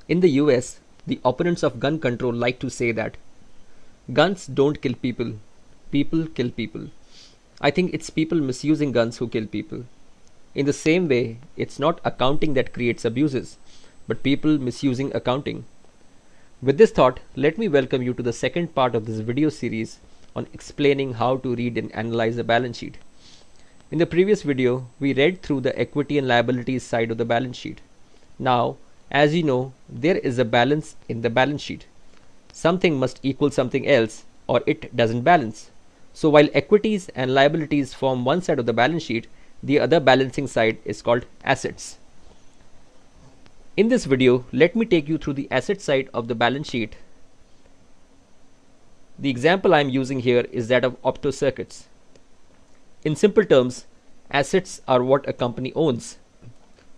In the US, the opponents of gun control like to say that guns don't kill people, people kill people. I think it's people misusing guns who kill people. In the same way, it's not accounting that creates abuses, but people misusing accounting. With this thought, let me welcome you to the second part of this video series on explaining how to read and analyze a balance sheet. In the previous video, we read through the equity and liabilities side of the balance sheet. Now, as you know, there is a balance in the balance sheet. Something must equal something else or it doesn't balance. So while equities and liabilities form one side of the balance sheet, the other balancing side is called assets. In this video, let me take you through the asset side of the balance sheet. The example I am using here is that of opto circuits. In simple terms, assets are what a company owns.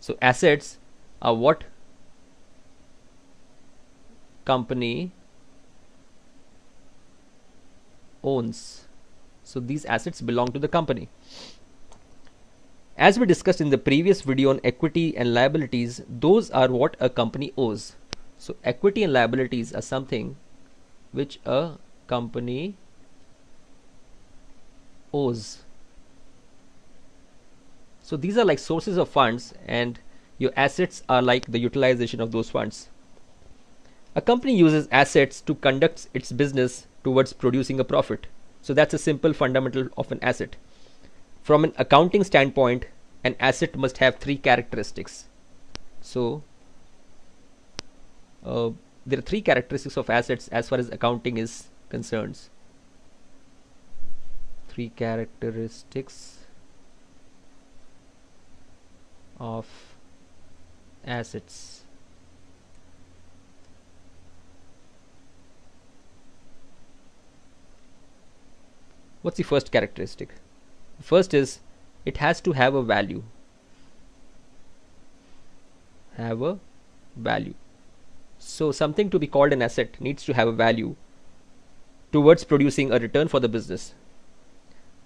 So assets are what company owns. So these assets belong to the company. As we discussed in the previous video on equity and liabilities, those are what a company owes. So equity and liabilities are something which a company owes. So these are like sources of funds, and your assets are like the utilization of those funds. A company uses assets to conduct its business towards producing a profit. So that's a simple fundamental of an asset. From an accounting standpoint, an asset must have three characteristics. So there are three characteristics of assets as far as accounting is concerned. Three characteristics of assets. What's the first characteristic? The first is it has to have a value. Have a value. So something to be called an asset needs to have a value towards producing a return for the business.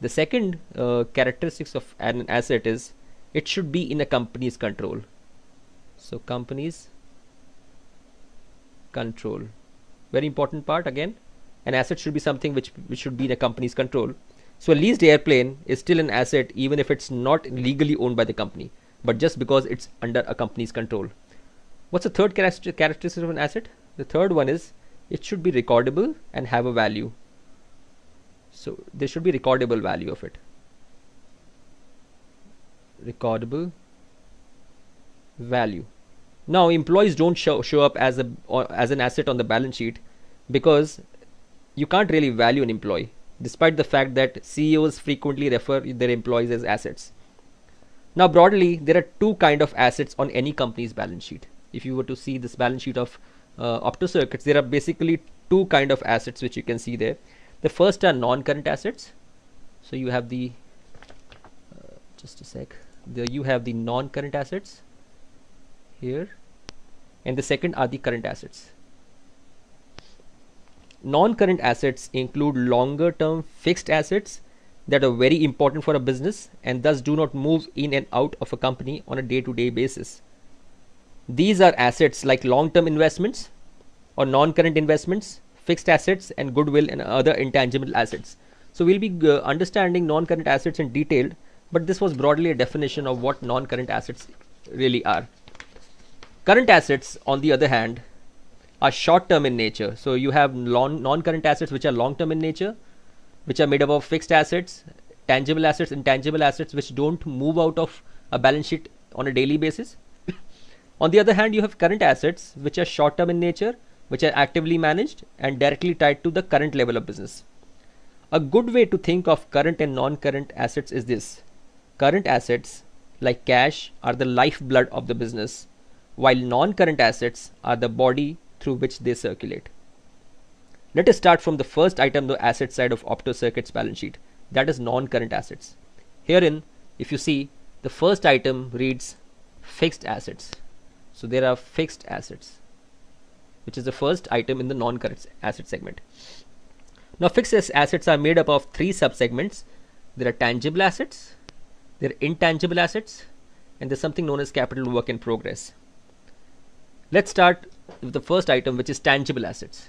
The second characteristics of an asset is it should be in a company's control. So company's control. Very important part again. An asset should be something which should be in a company's control. So a leased airplane is still an asset even if it's not legally owned by the company, but just because it's under a company's control. What's the third characteristic of an asset? The third one is it should be recordable and have a value. So there should be recordable value of it. Recordable value. Now employees don't show up as an asset on the balance sheet because you can't really value an employee, despite the fact that CEOs frequently refer their employees as assets. Now broadly, there are two kinds of assets on any company's balance sheet. If you were to see this balance sheet of opto circuits, there are basically two kinds of assets which you can see there. The first are non-current assets. So you have the just a sec. You have the non-current assets here, and the second are the current assets. Non-current assets include longer term fixed assets that are very important for a business and thus do not move in and out of a company on a day-to-day basis. These are assets like long-term investments or non-current investments, fixed assets, and goodwill and other intangible assets. So we'll be understanding non-current assets in detail, but this was broadly a definition of what non-current assets really are. Current assets, on the other hand, are short-term in nature. So you have non-current assets which are long-term in nature, which are made up of fixed assets, tangible assets, intangible assets which don't move out of a balance sheet on a daily basis. On the other hand, you have current assets which are short-term in nature, which are actively managed and directly tied to the current level of business. A good way to think of current and non-current assets is this. Current assets, like cash, are the lifeblood of the business, while non-current assets are the body through which they circulate. Let us start from the first item, the asset side of opto circuits balance sheet, that is non-current assets. Herein, if you see, the first item reads fixed assets. So there are fixed assets, which is the first item in the non-current asset segment. Now fixed assets are made up of three subsegments. There are tangible assets, there are intangible assets, and there's something known as capital work in progress. Let's start with the first item, which is tangible assets.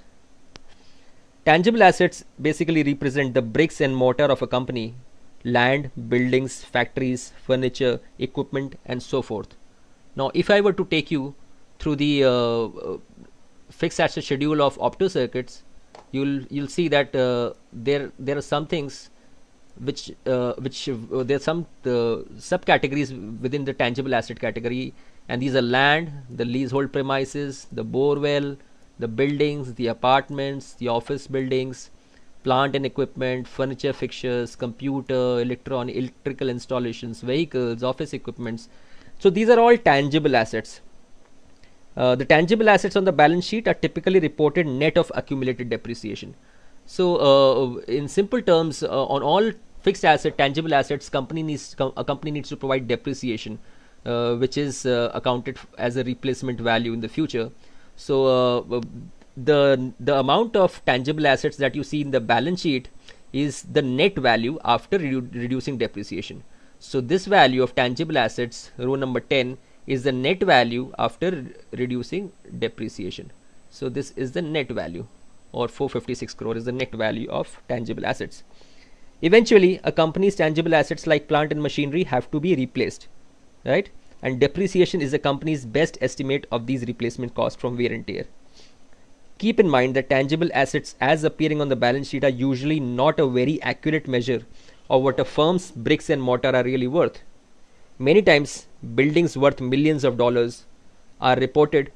Tangible assets basically represent the bricks and mortar of a company: land, buildings, factories, furniture, equipment, and so forth. Now, if I were to take you through the fixed asset schedule of optocircuits, you'll see that there are some things which there are some subcategories within the tangible asset category, and these are land, the leasehold premises, the borewell, the buildings, the apartments, the office buildings, plant and equipment, furniture, fixtures, computer, electrical installations, vehicles, office equipments. So these are all tangible assets. The tangible assets on the balance sheet are typically reported net of accumulated depreciation. So in simple terms, on all fixed asset, tangible assets, a company needs to provide depreciation, which is accounted as a replacement value in the future. So the amount of tangible assets that you see in the balance sheet is the net value after reducing depreciation. So this value of tangible assets, row number 10, is the net value after reducing depreciation. So this is the net value, or 456 crore is the net value of tangible assets. Eventually, a company's tangible assets like plant and machinery have to be replaced, right? And depreciation is the company's best estimate of these replacement costs from wear and tear. Keep in mind that tangible assets as appearing on the balance sheet are usually not a very accurate measure of what a firm's bricks and mortar are really worth. Many times, buildings worth millions of dollars are reported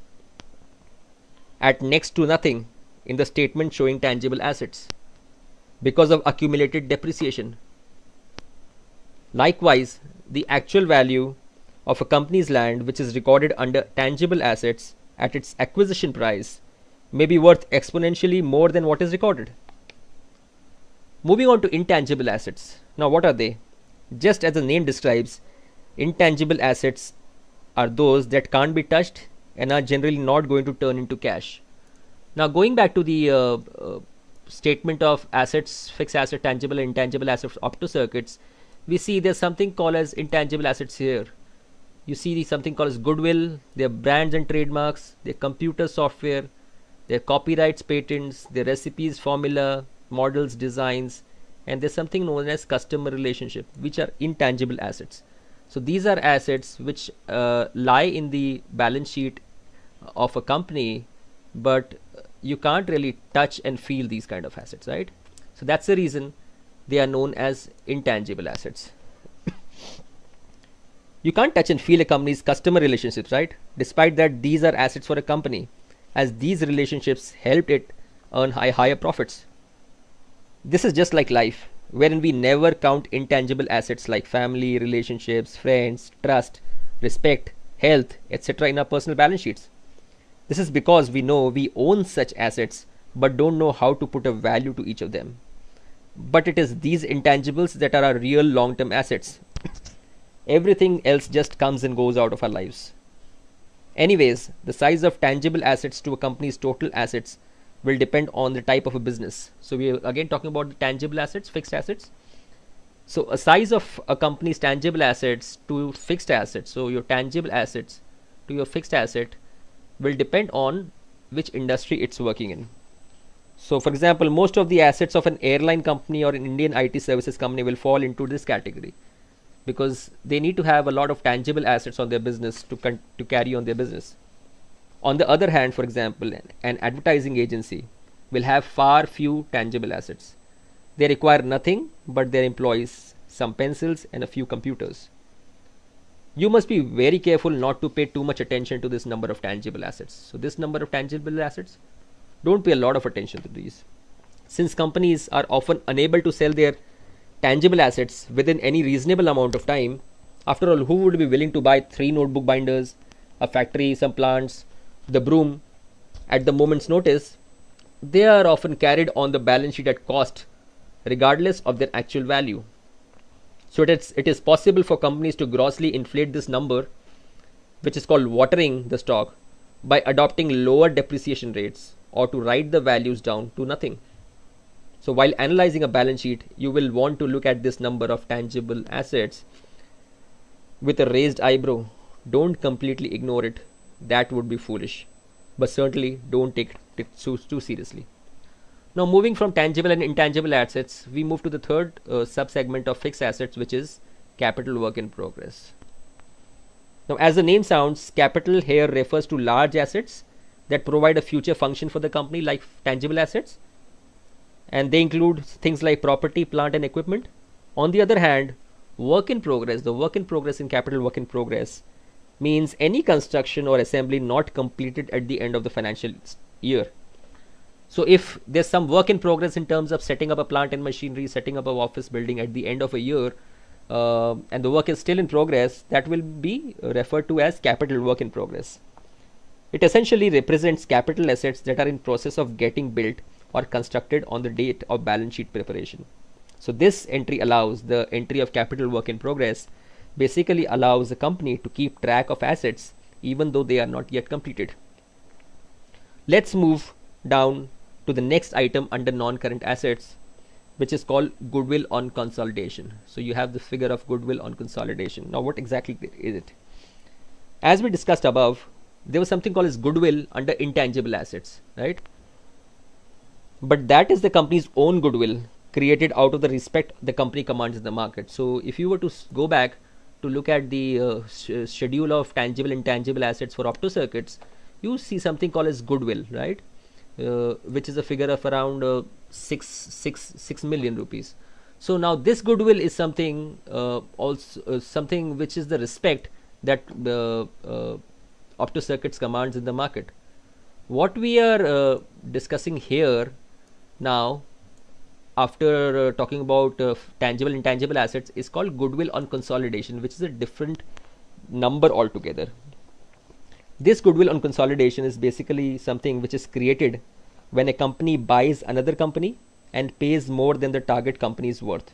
at next to nothing in the statement showing tangible assets because of accumulated depreciation. Likewise, the actual value of a company's land, which is recorded under tangible assets at its acquisition price, may be worth exponentially more than what is recorded. Moving on to intangible assets. Now, what are they? Just as the name describes, intangible assets are those that can't be touched and are generally not going to turn into cash. Now, going back to the statement of assets, fixed asset, tangible and intangible assets, optocircuits, we see there's something called as intangible assets here. You see something called as goodwill, their brands and trademarks, their computer software, their copyrights, patents, their recipes, formula, models, designs, and there's something known as customer relationship, which are intangible assets. So these are assets which lie in the balance sheet of a company, but you can't really touch and feel these kind of assets, right? So that's the reason they are known as intangible assets. You can't touch and feel a company's customer relationships, right? Despite that, these are assets for a company, as these relationships helped it earn higher profits. This is just like life, wherein we never count intangible assets like family, relationships, friends, trust, respect, health, etc. in our personal balance sheets. This is because we know we own such assets but don't know how to put a value to each of them. But it is these intangibles that are our real long-term assets. Everything else just comes and goes out of our lives. Anyways, the size of tangible assets to a company's total assets will depend on the type of a business. So we are again talking about the tangible assets, fixed assets. So a size of a company's tangible assets to fixed assets, so your tangible assets to your fixed asset, will depend on which industry it's working in. So for example, most of the assets of an airline company or an Indian IT services company will fall into this category, because they need to have a lot of tangible assets on their business to carry on their business. On the other hand, for example, an advertising agency will have far few tangible assets. They require nothing but their employees, some pencils and a few computers. You must be very careful not to pay too much attention to this number of tangible assets. So this number of tangible assets, don't pay a lot of attention to these. Since companies are often unable to sell their tangible assets within any reasonable amount of time, after all, who would be willing to buy 3 notebook binders, a factory, some plants, the broom at the moment's notice? They are often carried on the balance sheet at cost, regardless of their actual value. So it is possible for companies to grossly inflate this number, which is called watering the stock, by adopting lower depreciation rates or to write the values down to nothing. So while analyzing a balance sheet, you will want to look at this number of tangible assets with a raised eyebrow. Don't completely ignore it. That would be foolish. but certainly don't take it too seriously. Now, moving from tangible and intangible assets, we move to the third subsegment of fixed assets, which is capital work in progress. Now, as the name sounds, capital here refers to large assets that provide a future function for the company, like tangible assets, and they include things like property, plant, and equipment. On the other hand, work in progress, the work in progress in capital work in progress means any construction or assembly not completed at the end of the financial year. So if there's some work in progress in terms of setting up a plant and machinery, setting up an office building at the end of a year, and the work is still in progress, that will be referred to as capital work in progress. It essentially represents capital assets that are in process of getting built or constructed on the date of balance sheet preparation. So this entry allows, the entry of capital work in progress basically allows the company to keep track of assets even though they are not yet completed. Let's move down to the next item under non-current assets, which is called goodwill on consolidation. So you have the figure of goodwill on consolidation. Now, what exactly is it? As we discussed above, there was something called as goodwill under intangible assets, right? But that is the company's own goodwill created out of the respect the company commands in the market. So if you were to go back to look at the schedule of tangible and intangible assets for opto circuits, you see something called as goodwill, right? Which is a figure of around 6 million rupees. So now this goodwill is something also something which is the respect that the opto circuits commands in the market. What we are discussing here now, after talking about tangible and intangible assets, is called goodwill on consolidation, which is a different number altogether. This goodwill on consolidation is basically something which is created when a company buys another company and pays more than the target company's worth.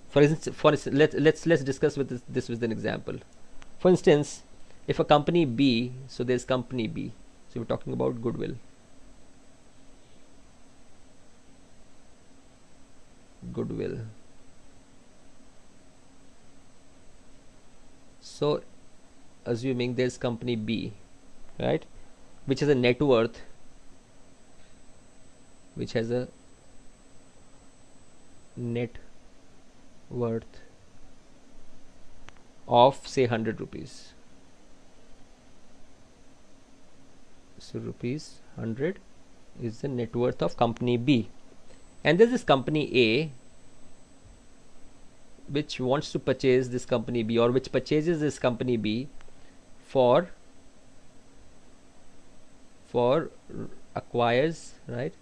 For instance, let's discuss with this with an example. For instance, if a company B, so there's company B, so we're talking about goodwill. So assuming there's company B, right, which has a net worth, of say 100 rupees. So rupees 100 is the net worth of company B, and there's this company A which wants to purchase this company B, or which purchases this company B for acquires at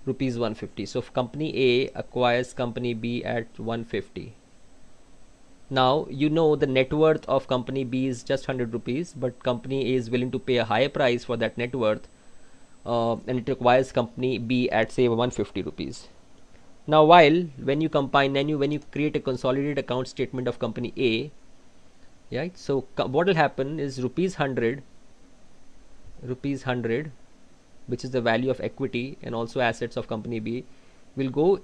rupees 150. So if company A acquires company B at 150. Now you know the net worth of company B is just 100 rupees, but company A is willing to pay a higher price for that net worth, and it requires company B at say 150 rupees. Now when you combine and when you create a consolidated account statement of company A, right, so what will happen is rupees 100, which is the value of equity and also assets of company B, will go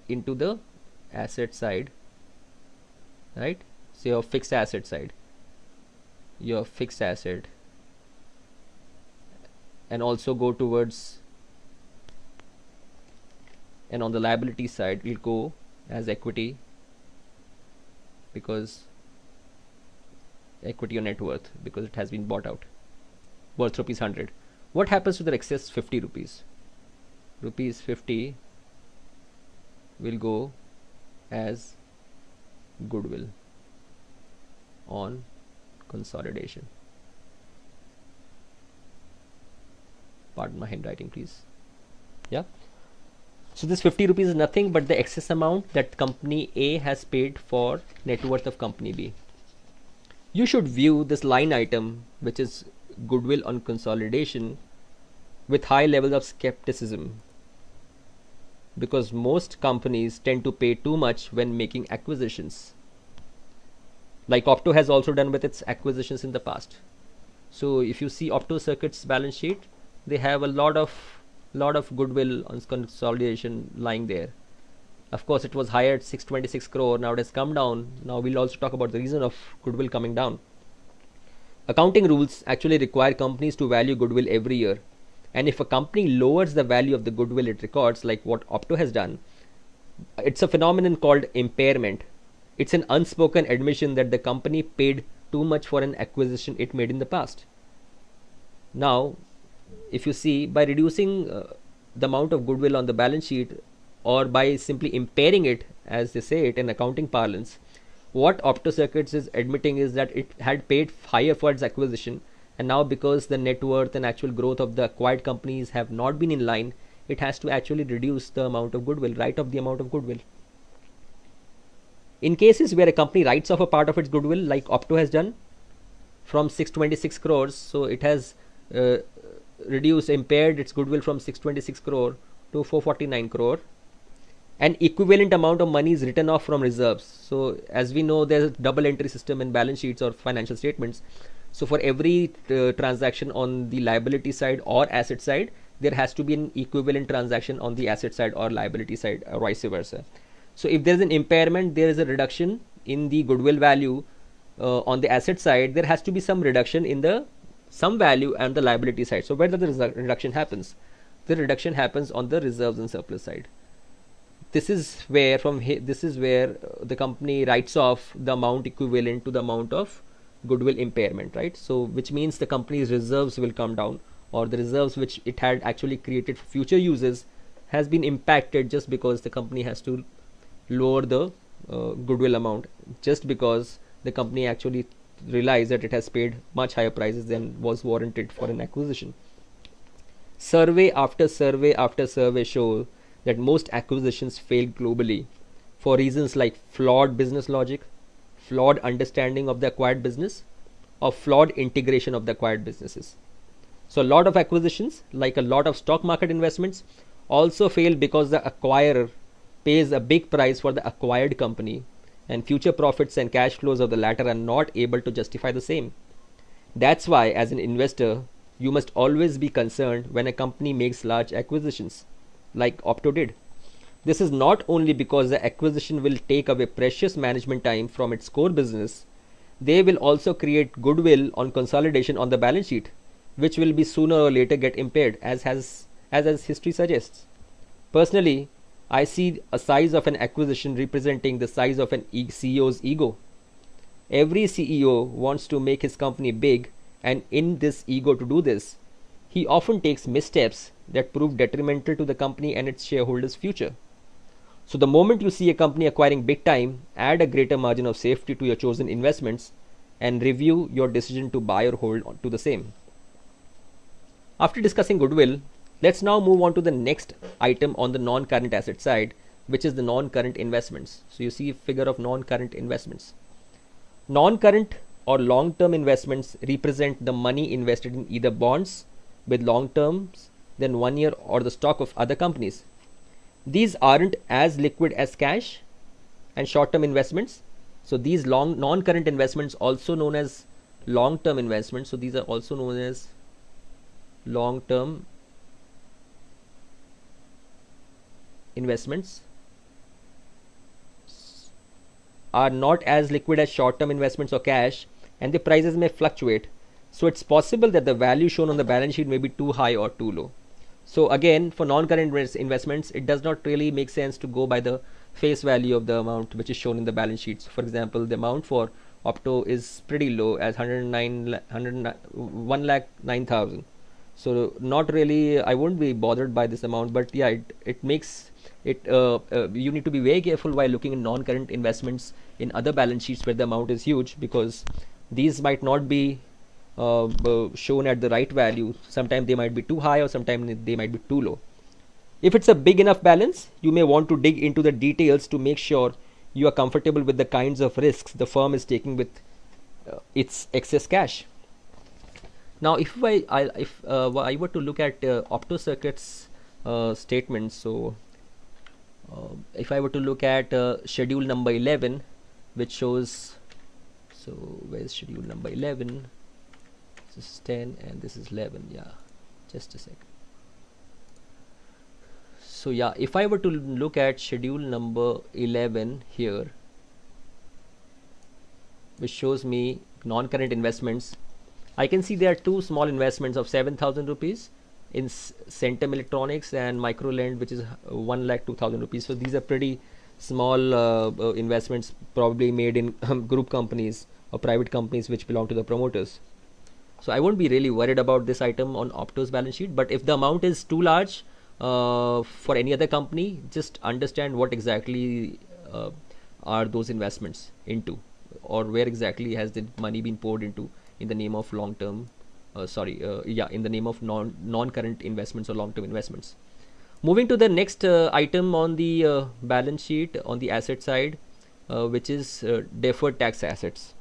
into the asset side, right? So your fixed asset side, and also go towards, and on the liability side it will go as equity, because equity or net worth, because it has been bought out, worth rupees 100. What happens to the excess 50 rupees? Rupees 50 will go as goodwill on consolidation. Pardon my handwriting, please. Yeah. So this 50 rupees is nothing but the excess amount that company A has paid for net worth of company B. You should view this line item, which is goodwill on consolidation, with high levels of skepticism, because most companies tend to pay too much when making acquisitions, like Opto has also done with its acquisitions in the past. So if you see Opto Circuits balance sheet, they have a lot of goodwill on consolidation lying there, Of course, it was higher at 626 crore. Now it has come down. Now we'll also talk about the reason of goodwill coming down. Accounting rules actually require companies to value goodwill every year. And if a company lowers the value of the goodwill it records, like what Opto has done, it's a phenomenon called impairment. It's an unspoken admission that the company paid too much for an acquisition it made in the past. Now, if you see, by reducing the amount of goodwill on the balance sheet, or by simply impairing it, as they say it in accounting parlance, what OptoCircuits is admitting is that it had paid higher for its acquisition, and now because the net worth and actual growth of the acquired companies have not been in line, it has to actually reduce the amount of goodwill, write off the amount of goodwill. In cases where a company writes off a part of its goodwill, like Opto has done, from 626 crores, so it has impaired its goodwill from 626 crore to 449 crore. An equivalent amount of money is written off from reserves. So as we know, there's a double entry system in balance sheets or financial statements. So for every transaction on the liability side or asset side, there has to be an equivalent transaction on the asset side or liability side, or vice versa. So if there is an impairment, there is a reduction in the goodwill value on the asset side. There has to be some reduction in the some value on the liability side. So where does the reduction happens? The reduction happens on the reserves and surplus side. This is where the company writes off the amount equivalent to the amount of goodwill impairment, right? So which means the company's reserves will come down, or the reserves which it had actually created for future uses has been impacted just because the company has to lower the goodwill amount, just because the company actually realized that it has paid much higher prices than was warranted for an acquisition. Survey after survey after survey show that most acquisitions fail globally for reasons like flawed business logic, flawed understanding of the acquired business, or flawed integration of the acquired businesses. So a lot of acquisitions, like a lot of stock market investments, also fail because the acquirer pays a big price for the acquired company, and future profits and cash flows of the latter are not able to justify the same. That's why, as an investor, you must always be concerned when a company makes large acquisitions, like Opto did. This is not only because the acquisition will take away precious management time from its core business, they will also create goodwill on consolidation on the balance sheet, which will be sooner or later get impaired, as history suggests. Personally, I see a size of an acquisition representing the size of an CEO's ego. Every CEO wants to make his company big, and in this ego to do this, he often takes missteps that prove detrimental to the company and its shareholders' future. So the moment you see a company acquiring big time, add a greater margin of safety to your chosen investments and review your decision to buy or hold on to the same. After discussing goodwill, let's now move on to the next item on the non-current asset side, which is the non-current investments. So you see a figure of non-current investments. Non-current or long-term investments represent the money invested in either bonds with long terms than 1 year or the stock of other companies. These aren't as liquid as cash and short-term investments. So these non-current investments, also known as long-term investments, so these are also known as long-term investments, are not as liquid as short-term investments or cash, and the prices may fluctuate. So it's possible that the value shown on the balance sheet may be too high or too low. So again, for non-current investments, it does not really make sense to go by the face value of the amount which is shown in the balance sheets. For example, the amount for Opto is pretty low, as 1,09,000. So not really, I won't be bothered by this amount, but yeah, it makes it you need to be very careful while looking at non-current investments in other balance sheets where the amount is huge, because these might not be shown at the right value. Sometimes they might be too high, or sometimes they might be too low. If it's a big enough balance, you may want to dig into the details to make sure you are comfortable with the kinds of risks the firm is taking with its excess cash. Now, if I were to look at OptoCircuits statements, so if I were to look at schedule number 11, which shows, so where's schedule number 11? This is 10 and this is 11. Yeah, just a second. So yeah, if I were to look at schedule number 11 here, which shows me non-current investments, I can see there are two small investments of 7,000 rupees in Centum Electronics and Microlend, which is 1,02,000 rupees. So these are pretty small investments, probably made in group companies or private companies which belong to the promoters. So I won't be really worried about this item on Opto's balance sheet, but if the amount is too large for any other company, just understand what exactly are those investments into, or where exactly has the money been poured into in the name of long term in the name of non-current investments or long-term investments. Moving to the next item on the balance sheet on the asset side, which is deferred tax assets.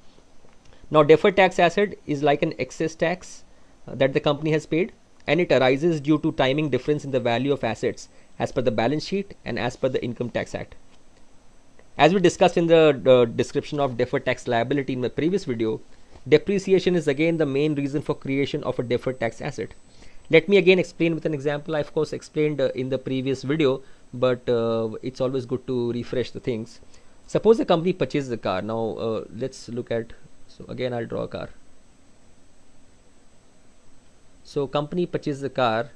Now deferred tax asset is like an excess tax that the company has paid, and it arises due to timing difference in the value of assets as per the balance sheet and as per the Income Tax Act. As we discussed in the description of deferred tax liability in the previous video, depreciation is again the main reason for creation of a deferred tax asset. Let me again explain with an example. I of course explained in the previous video, but it's always good to refresh the things. Suppose a company purchases a car. Now let's look at, so again I'll draw a car. So company purchases a car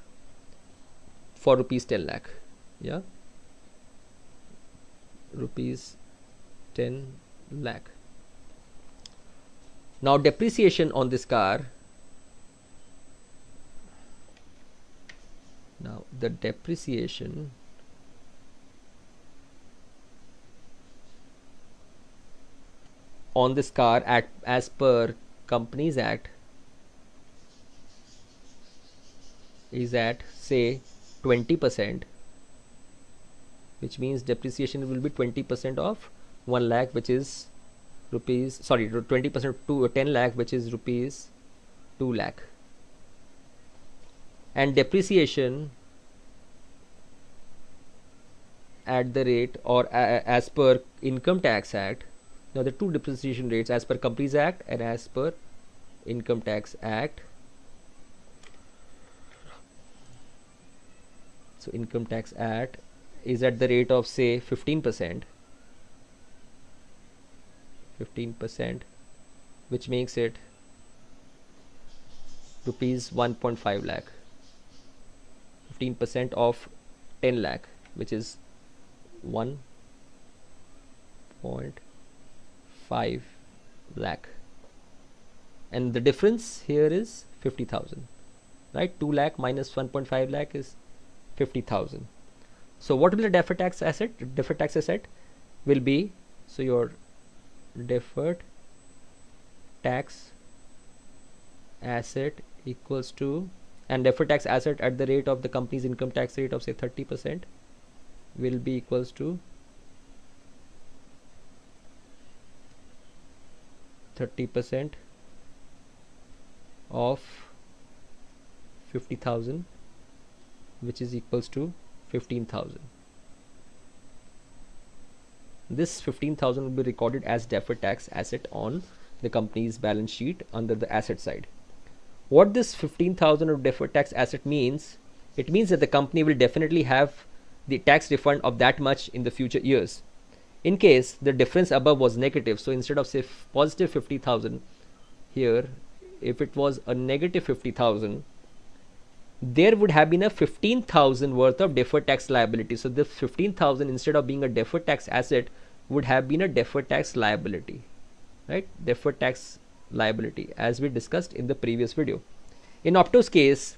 for rupees 10 lakh. Yeah, rupees 10 lakh. Now depreciation on this car, now the depreciation on this car as per Companies Act is at say 20%, which means depreciation will be 20% of 1 lakh, which is rupees, sorry, 20% to 10 lakh, which is rupees 2 lakh. And depreciation at the rate or as per Income Tax Act. Now the two depreciation rates as per Companies Act and as per Income Tax Act. So Income Tax Act is at the rate of say 15%, which makes it rupees 1.5 lakh. 15% of 10 lakh, which is 1.5 lakh, and the difference here is 50,000, right? 2 lakh minus 1.5 lakh is 50,000. So what will the deferred tax asset? Deferred tax asset will be, so your deferred tax asset equals to, and deferred tax asset at the rate of the company's income tax rate of say 30% will be equals to 30% of 50,000, which is equals to 15,000. This 15,000 will be recorded as deferred tax asset on the company's balance sheet under the asset side. What this 15,000 of deferred tax asset means, it means that the company will definitely have the tax refund of that much in the future years. In case the difference above was negative, so instead of say positive 50,000 here, if it was a negative 50,000, there would have been a 15,000 worth of deferred tax liability. So the 15,000 instead of being a deferred tax asset would have been a deferred tax liability, right? Deferred tax liability, as we discussed in the previous video. In Opto's case,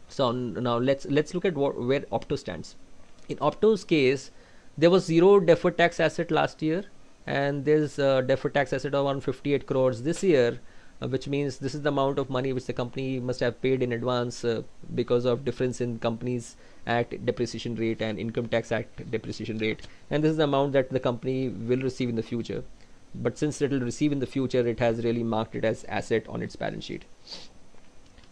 so now let's look at where Opto stands. In Opto's case, there was zero deferred tax asset last year, and there's a deferred tax asset of around 58 crores this year, which means this is the amount of money which the company must have paid in advance because of difference in Companies Act depreciation rate and Income Tax Act depreciation rate, and this is the amount that the company will receive in the future. But since it will receive in the future, it has really marked it as asset on its balance sheet.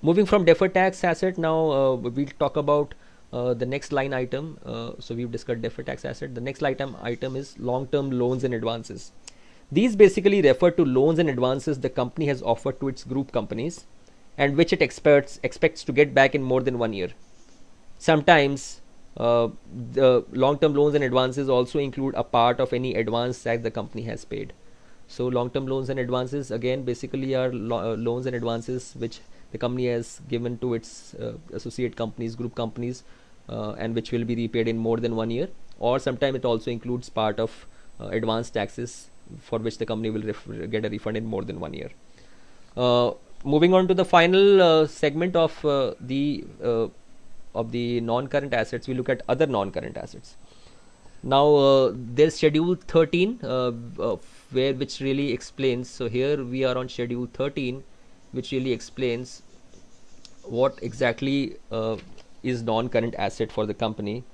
Moving from deferred tax asset, now we'll talk about the next line item. So we've discussed deferred tax asset. The next item is long-term loans and advances. These basically refer to loans and advances the company has offered to its group companies and which it expects to get back in more than 1 year. Sometimes Uh, the long-term loans and advances also include a part of any advance that the company has paid. So long-term loans and advances again basically are loans and advances which the company has given to its associate companies, group companies, and which will be repaid in more than 1 year, or sometimes it also includes part of advance taxes for which the company will get a refund in more than 1 year. Moving on to the final segment of the non-current assets, we look at other non-current assets. Now there's schedule 13 which really explains. So here we are on schedule 13, which really explains what exactly is non-current asset for the company.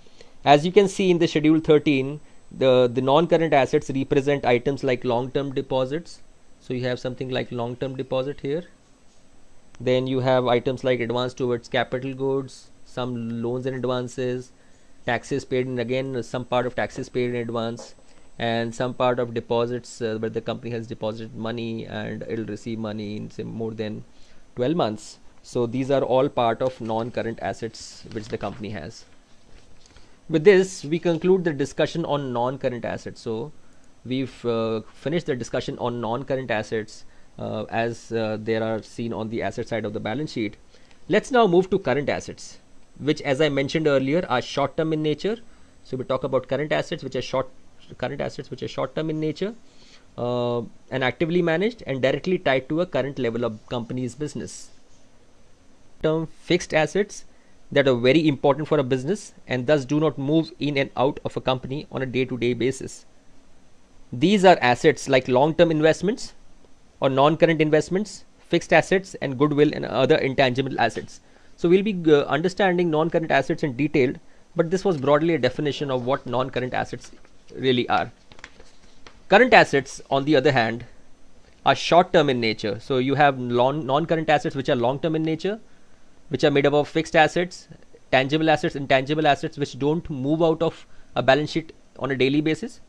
As you can see in the schedule 13, the non-current assets represent items like long-term deposits. So you have something like long-term deposit here. Then you have items like advance towards capital goods, some loans and advances, taxes paid in, again some part of taxes paid in advance, and some part of deposits where the company has deposited money and it'll receive money in say more than 12 months. So these are all part of non-current assets which the company has. With this, we conclude the discussion on non-current assets. So we've finished the discussion on non-current assets as they are seen on the asset side of the balance sheet. Let's now move to current assets, which, as I mentioned earlier, are short-term in nature. So we talk about current assets which are short-term in nature, and actively managed and directly tied to a current level of company's business. Term fixed assets that are very important for a business and thus do not move in and out of a company on a day-to-day basis. These are assets like long-term investments or non-current investments, fixed assets, and goodwill and other intangible assets. So we'll be understanding non-current assets in detail, but this was broadly a definition of what non-current assets really are. Current assets, on the other hand, are short-term in nature. So you have non-current assets which are long-term in nature, which are made up of fixed assets, tangible assets, intangible assets which don't move out of a balance sheet on a daily basis.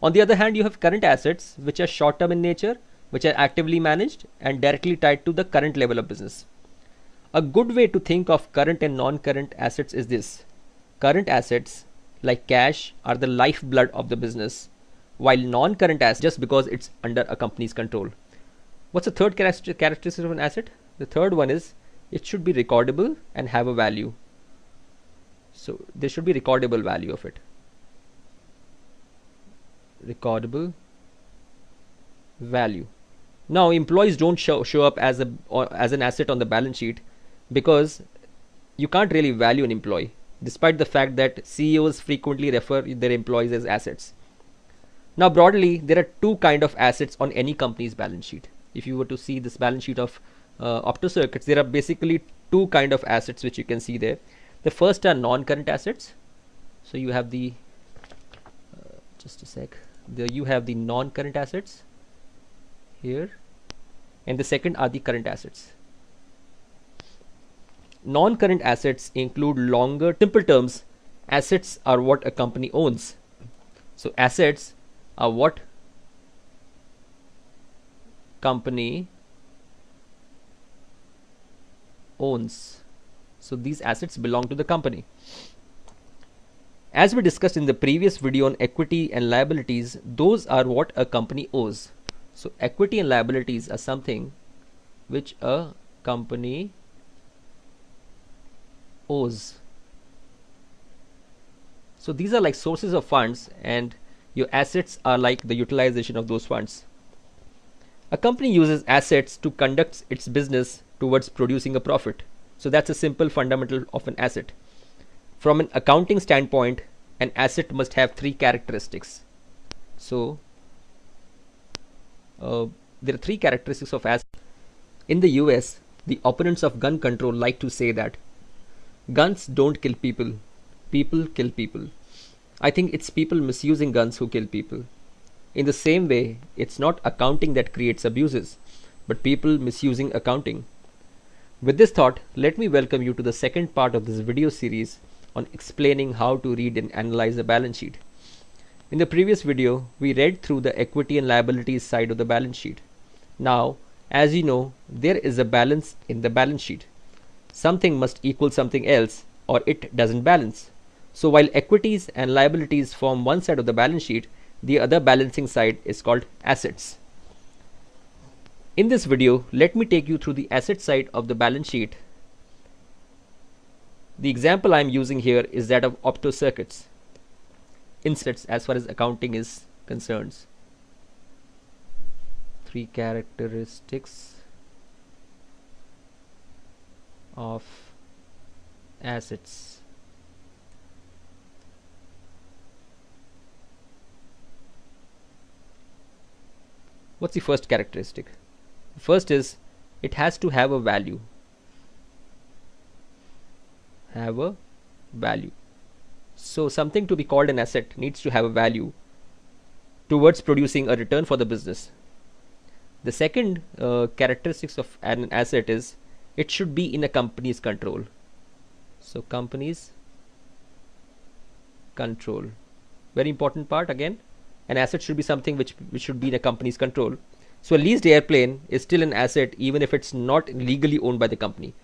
On the other hand, you have current assets which are short-term in nature, which are actively managed and directly tied to the current level of business. A good way to think of current and non-current assets is this. Current assets, like cash, are the lifeblood of the business, while non-current assets just because it's under a company's control. What's the third characteristic of an asset? The third one is it should be recordable and have a value. So there should be recordable value of it. Recordable value. Now employees don't show up as an asset on the balance sheet because you can't really value an employee, despite the fact that CEOs frequently refer their employees as assets. Now broadly, there are two kinds of assets on any company's balance sheet. If you were to see this balance sheet of OptoCircuits, there are basically two kinds of assets which you can see there. The first are non-current assets. So you have the you have the non-current assets here, and the second are the current assets. Non-current assets include longer, simple terms, assets are what a company owns. So assets are what company owns. So these assets belong to the company. As we discussed in the previous video on equity and liabilities, those are what a company owes. So equity and liabilities are something which a company owes. So these are like sources of funds, and your assets are like the utilization of those funds. A company uses assets to conduct its business towards producing a profit. So that's a simple fundamental of an asset. From an accounting standpoint, an asset must have three characteristics. So there are three characteristics of assets. In the US, the opponents of gun control like to say that guns don't kill people, people kill people. I think it's people misusing guns who kill people. In the same way, it's not accounting that creates abuses, but people misusing accounting. With this thought, let me welcome you to the second part of this video series on explaining how to read and analyze a balance sheet. In the previous video, we read through the equity and liabilities side of the balance sheet. Now, as you know, there is a balance in the balance sheet. Something must equal something else or it doesn't balance. So while equities and liabilities form one side of the balance sheet, the other balancing side is called assets. In this video, let me take you through the asset side of the balance sheet. The example I am using here is that of opto circuits. Insets as far as accounting is concerned. 3 characteristics of assets. What's the first characteristic? First is it has to have a value. Have a value. So something to be called an asset needs to have a value towards producing a return for the business. The second characteristics of an asset is it should be in a company's control. So company's control. Very important part again. An asset should be something which should be in a company's control. So a leased airplane is still an asset even if it's not legally owned by the company.